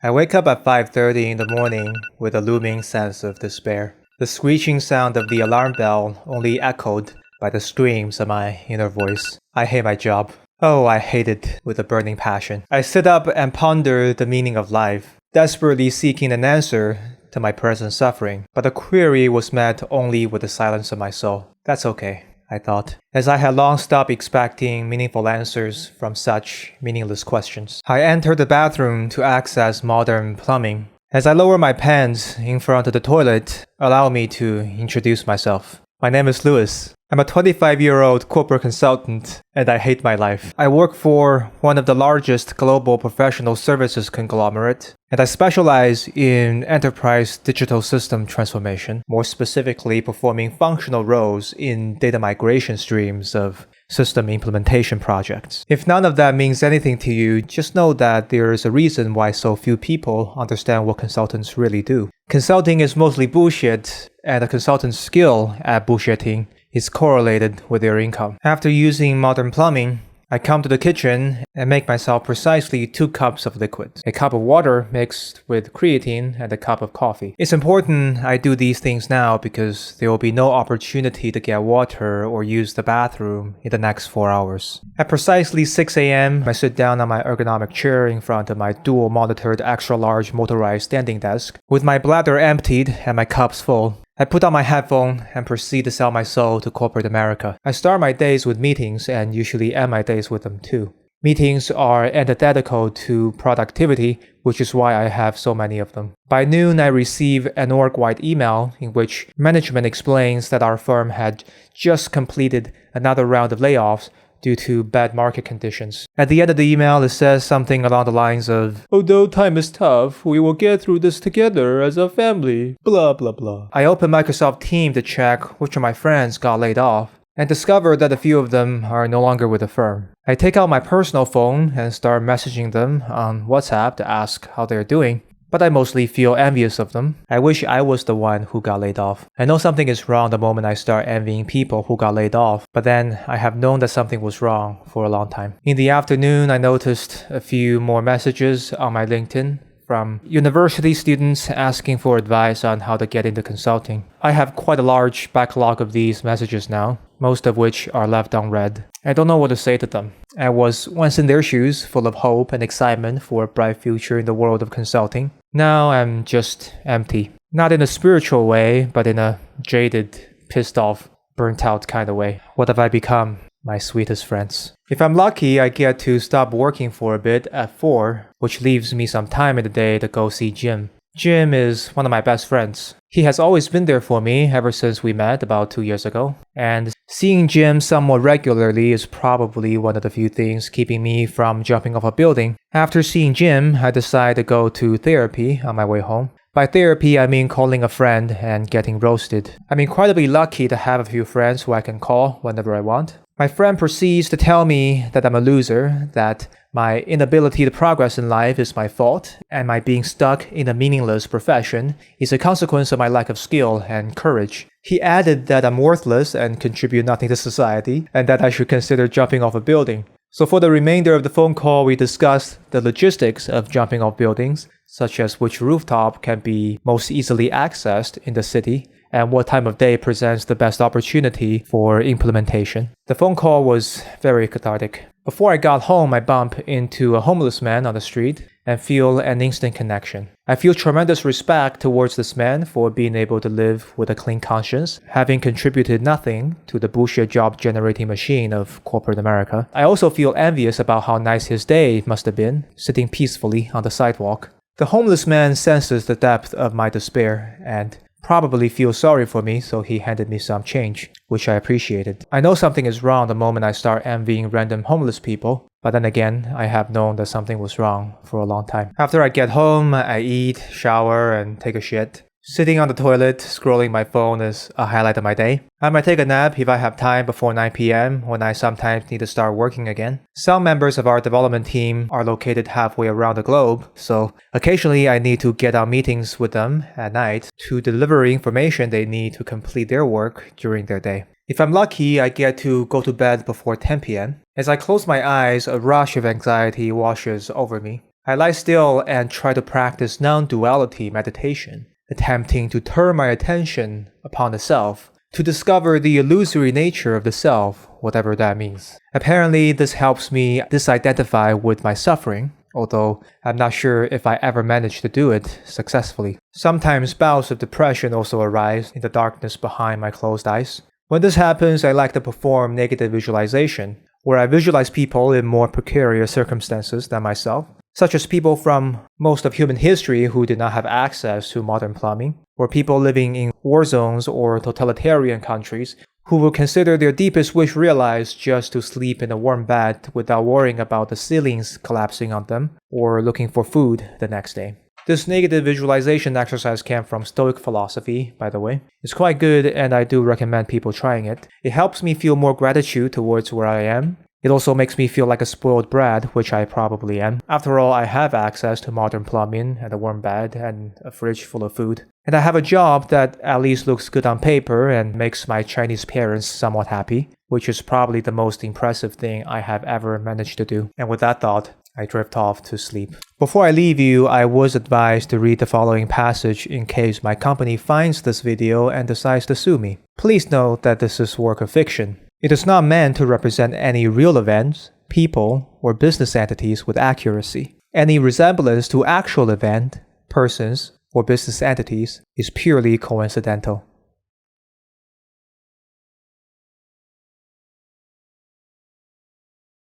I wake up at 5:30 in the morning with a looming sense of despair. The screeching sound of the alarm bell only echoed by the screams of my inner voice. I hate my job. Oh, I hate it with a burning passion. I sit up and ponder the meaning of life, desperately seeking an answer to my present suffering. But the query was met only with the silence of my soul. That's okay, I thought, as I had long stopped expecting meaningful answers from such meaningless questions. I entered the bathroom to access modern plumbing. As I lower my pants in front of the toilet, allow me to introduce myself. My name is Louis. I'm a 25-year-old corporate consultant, and I hate my life. I work for one of the largest global professional services conglomerate, and I specialize in enterprise digital system transformation, more specifically performing functional roles in data migration streams of system implementation projects. If none of that means anything to you, just know that there is a reason why so few people understand what consultants really do. Consulting is mostly bullshit, and a consultant's skill at bullshitting is correlated with their income. After using modern plumbing, I come to the kitchen and make myself precisely 2 cups of liquid. A cup of water mixed with creatine and a cup of coffee. It's important I do these things now because there will be no opportunity to get water or use the bathroom in the next 4 hours. At precisely 6 a.m., I sit down on my ergonomic chair in front of my dual-monitored extra-large motorized standing desk, with my bladder emptied and my cups full. I put on my headphone and proceed to sell my soul to corporate America. I start my days with meetings and usually end my days with them too. Meetings are antithetical to productivity, which is why I have so many of them. By noon, I receive an org-wide email in which management explains that our firm had just completed another round of layoffs due to bad market conditions. At the end of the email, it says something along the lines of, "Although time is tough, we will get through this together as a family, blah blah blah." I open Microsoft Teams to check which of my friends got laid off, and discover that a few of them are no longer with the firm. I take out my personal phone and start messaging them on WhatsApp to ask how they're doing. But I mostly feel envious of them. I wish I was the one who got laid off. I know something is wrong the moment I start envying people who got laid off, but then I have known that something was wrong for a long time. In the afternoon, I noticed a few more messages on my LinkedIn from university students asking for advice on how to get into consulting. I have quite a large backlog of these messages now, most of which are left unread. I don't know what to say to them. I was once in their shoes, full of hope and excitement for a bright future in the world of consulting. Now I'm just empty. Not in a spiritual way, but in a jaded, pissed off, burnt out kind of way. What have I become? My sweetest friends. If I'm lucky, I get to stop working for a bit at 4, which leaves me some time in the day to go see Jim. Jim is one of my best friends. He has always been there for me ever since we met about 2 years ago. And seeing Jim somewhat regularly is probably one of the few things keeping me from jumping off a building. After seeing Jim, I decide to go to therapy on my way home. By therapy, I mean calling a friend and getting roasted. I'm incredibly lucky to have a few friends who I can call whenever I want. My friend proceeds to tell me that I'm a loser, that my inability to progress in life is my fault, and my being stuck in a meaningless profession is a consequence of my lack of skill and courage. He added that I'm worthless and contribute nothing to society, and that I should consider jumping off a building. So for the remainder of the phone call, we discussed the logistics of jumping off buildings, such as which rooftop can be most easily accessed in the city, and what time of day presents the best opportunity for implementation. The phone call was very cathartic. Before I got home, I bump into a homeless man on the street and feel an instant connection. I feel tremendous respect towards this man for being able to live with a clean conscience, having contributed nothing to the bullshit job-generating machine of corporate America. I also feel envious about how nice his day must have been, sitting peacefully on the sidewalk. The homeless man senses the depth of my despair and probably feels sorry for me, so he handed me some change, which I appreciated. I know something is wrong the moment I start envying random homeless people, but then again, I have known that something was wrong for a long time. After I get home, I eat, shower, and take a shit. Sitting on the toilet, scrolling my phone is a highlight of my day. I might take a nap if I have time before 9 p.m. when I sometimes need to start working again. Some members of our development team are located halfway around the globe, so occasionally I need to get on meetings with them at night to deliver information they need to complete their work during their day. If I'm lucky, I get to go to bed before 10 p.m. As I close my eyes, a rush of anxiety washes over me. I lie still and try to practice non-duality meditation, attempting to turn my attention upon the self, to discover the illusory nature of the self, whatever that means. Apparently, this helps me disidentify with my suffering, although I'm not sure if I ever managed to do it successfully. Sometimes bouts of depression also arise in the darkness behind my closed eyes. When this happens, I like to perform negative visualization, where I visualize people in more precarious circumstances than myself, such as people from most of human history who did not have access to modern plumbing, or people living in war zones or totalitarian countries who will consider their deepest wish realized just to sleep in a warm bed without worrying about the ceilings collapsing on them or looking for food the next day. This negative visualization exercise came from Stoic philosophy, by the way. It's quite good and I do recommend people trying it. It helps me feel more gratitude towards where I am. It also makes me feel like a spoiled brat, which I probably am. After all, I have access to modern plumbing and a warm bed and a fridge full of food. And I have a job that at least looks good on paper and makes my Chinese parents somewhat happy, which is probably the most impressive thing I have ever managed to do. And with that thought, I drift off to sleep. Before I leave you, I was advised to read the following passage in case my company finds this video and decides to sue me. Please note that this is work of fiction. It is not meant to represent any real events, people, or business entities with accuracy. Any resemblance to actual event, persons, or business entities is purely coincidental.